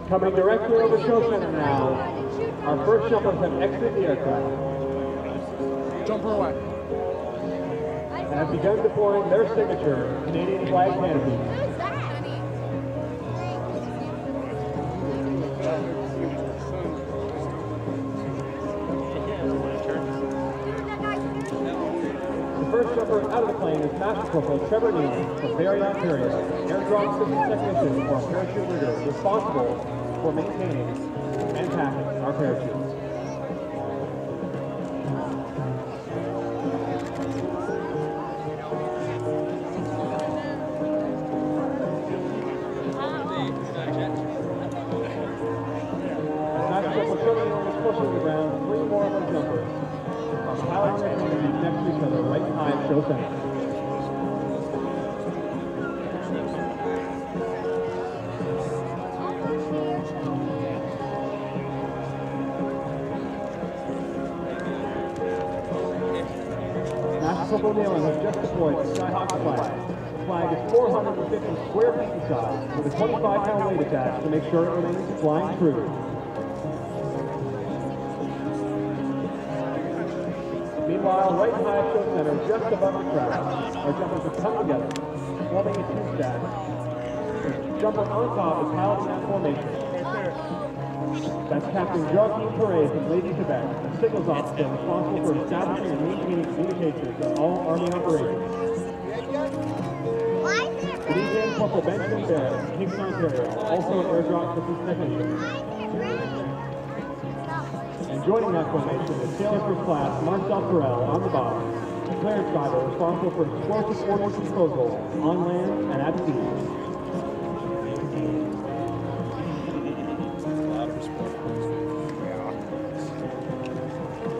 Coming directly over show center now, our first jumpers have exited the aircraft. Jumper away. And have begun deploying their signature Canadian flag canopy. The first jumper out of the plane is Master Corporal Trevor Neal from Barrie, Ontario, airdrop system technician or parachute leader responsible for maintaining and packing our parachutes. Master Corporal Trevor Neal is pushing the ground 3 more of our jumpers. Our pilots are going to be next to each other right behind show center. Master Corporal Neal has just deployed the Skyhawk flag. The flag is 450 square feet in size with a 25-pound weight attached to make sure it remains flying true. Meanwhile, right behind show center, just above the track, our jumpers have come together, forming a 2-stack. The jumper on top is piloting that formation. That's Captain Joaquin Perez from Lady Quebec, a signals officer responsible for establishing and maintaining communications in all Army operations. Lieutenant Corporal Benjamin Barrett, Kingston, Ontario, also an airdrop systems technician. And joining that formation is Sailor First Class Marcel Perel on the bottom, a clearance driver responsible for explosive ordnance disposal on land and at sea.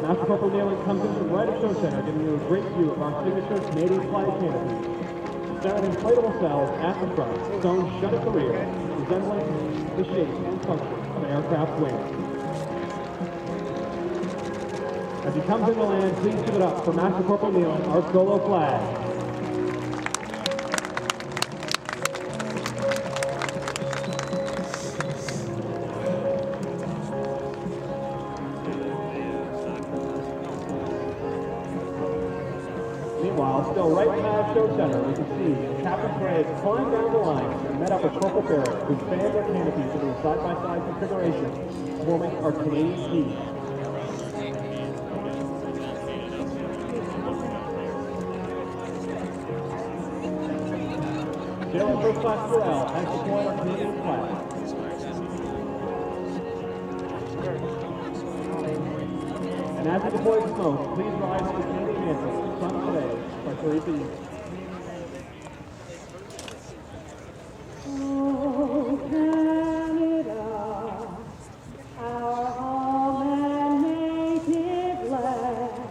Master Corporal Neal comes into the right of show center, giving you a great view of our signature Canadian flag canopy. Seven inflatable cells at the front, sewn shut at the rear, resembling the shape and function of an aircraft wing. As he comes into land, please give it up for Master Corporal Neal, our solo flag. Meanwhile, still right behind show center, we can see Captain Perez climbed down the line and met up with Corporal Barrett, who fanned their canopies into a side-by-side configuration, forming our Canadian fleet. Sailor First Class Perel has deployed our Canadian flag. And as he deploys the smoke, please rise to the Canadian anthem, Sung Today, by Teresa Youth. Oh, Canada, our home and native land,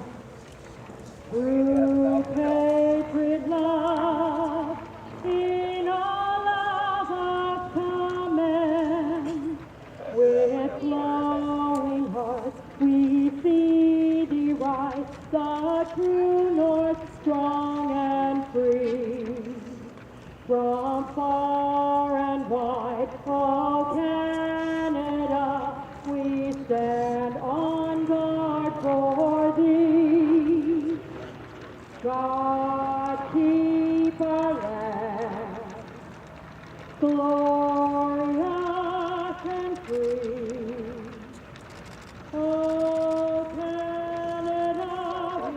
through patriot love, in all of our command, with glowing hearts we see thee rise, the true north, strong and free. From far and wide, oh Canada, we stand on guard for thee. God keep our land glorious and free. Oh Canada,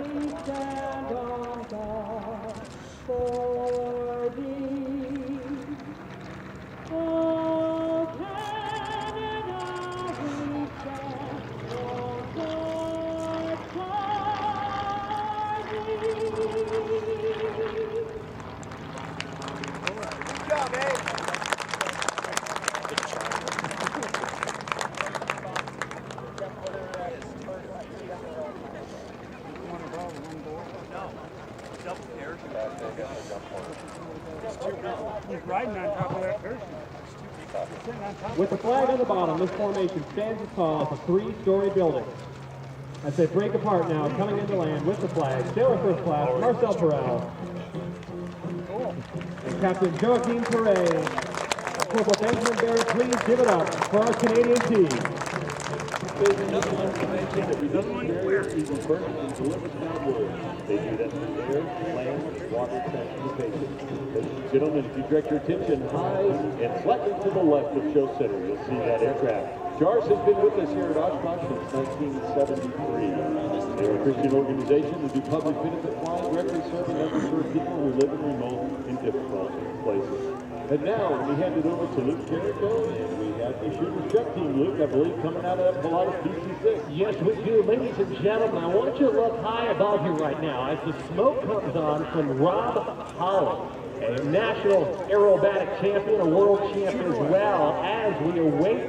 we stand on guard for thee. Oh Canada, we stand on guard for thee. Good job, Abe. He's riding on top of that parachute. With the flag on the bottom, this formation stands as tall as a 3-story building. As they break apart now, coming into land with the flag, Sailor First Class Marcel Perel and Captain Joaquin Perez Corporal Benjamin Barrett, please give it up for our Canadian team. Another one to mention that resistance barrier is burning and delivers down wood. They do that through air, land, water transportation. Ladies and gentlemen, if you direct your attention high and slightly to the left of Show Center, you'll see that aircraft. JAARS has been with us here at Oshkosh since 1973. They're a Christian organization that do public benefit flying, directly serving underserved people who live in remote and difficult places. And now, we hand it over to Luke Jericho, and we have the Chuters Truck Team, Luke, I believe, coming out of Pilatus PC6. Yes, we do. Ladies and gentlemen, I want you to look high above you right now as the smoke comes on from Rob Holland, a national aerobatic champion, a world champion as well, as we await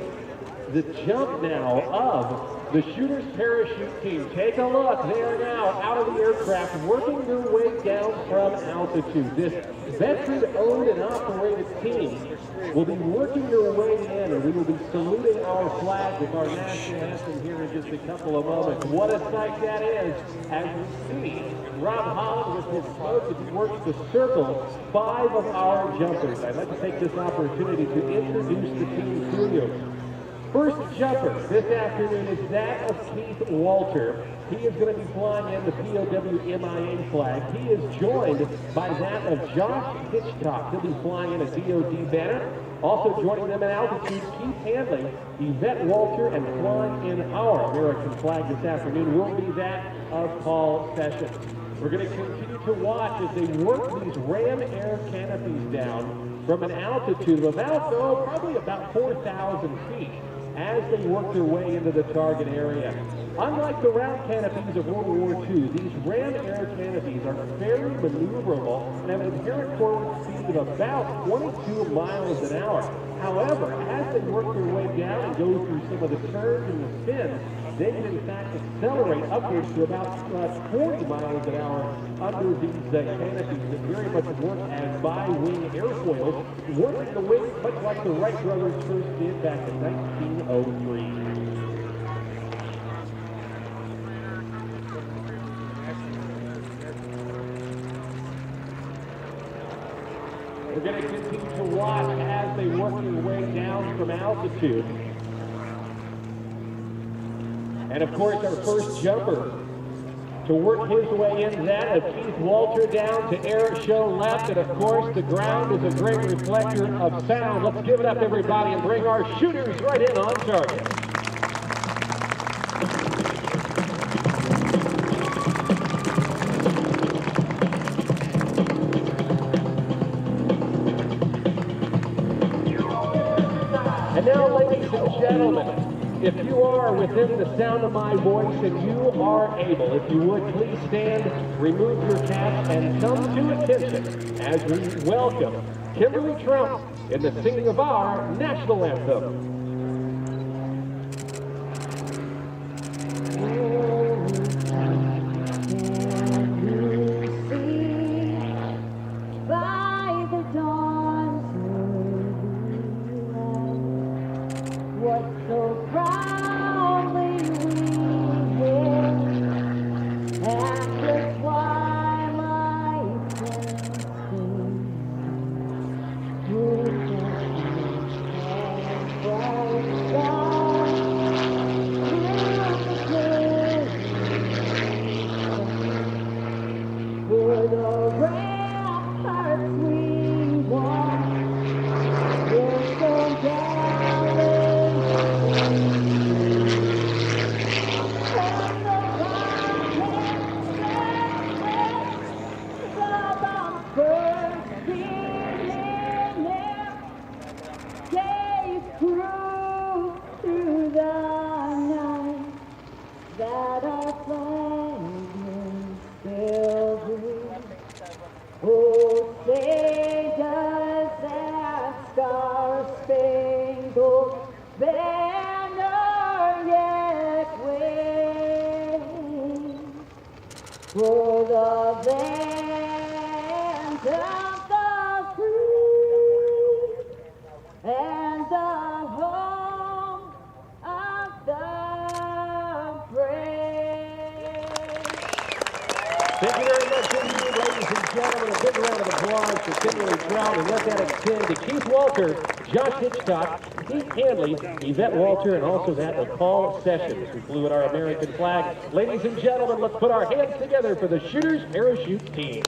the jump now of the Chuters parachute team. Take a look. They are now out of the aircraft, working their way down from altitude. This veteran-owned and operated team will be working their way in, and we will be saluting our flag with our national anthem here in just a couple of moments. What a sight that is, as we see Rob Holland with his smoke as he works to circle 5 of our jumpers. I'd like to take this opportunity to introduce the team to you. First jumper this afternoon is that of Keith Walter. He is going to be flying in the POW-MIA flag. He is joined by that of Josh Hitchcock. He'll be flying in a DOD banner. Also joining them at altitude, Keith Handley, Yvette Walter, and flying in our American flag this afternoon will be that of Paul Sessions. We're going to continue to watch as they work these Ram Air canopies down from an altitude of probably about 4,000 feet. As they work their way into the target area. Unlike the round canopies of World War II, these Ram Air canopies are very maneuverable and have an inherent forward speed of about 22 miles an hour. However, as they work their way down and go through some of the turns and the spins, they can in fact accelerate upwards to about 40 miles an hour under these canopies that very much work as bi-wing airfoils, working the wings much like the Wright brothers first did back in 1903. We're going to continue to watch as they work their way down from altitude. And of course, our first jumper to work his way in, that of Keith Walter down to Airshow left. And of course, the ground is a great reflector of sound. Let's give it up, everybody, and bring our Chuters right in on target. And now, ladies and gentlemen, if you are within the sound of my voice and you are able, if you would please stand, remove your cap, and come to attention as we welcome Kimberly Trump in the singing of our national anthem. Oh, say does that Star Spangled Banner yet wave for the land of the free and the home of the brave. Thank you very much, indeed, ladies and gentlemen, a big round of applause for Kimberly Trout, and let that extend to Keith Walter, Josh Hitchcock, Pete Hanley, Yvette Walter, and also that of Paul Sessions, who flew at our American flag. Ladies and gentlemen, let's put our hands together for the Chuters Parachute Team.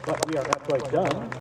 But we are not quite done.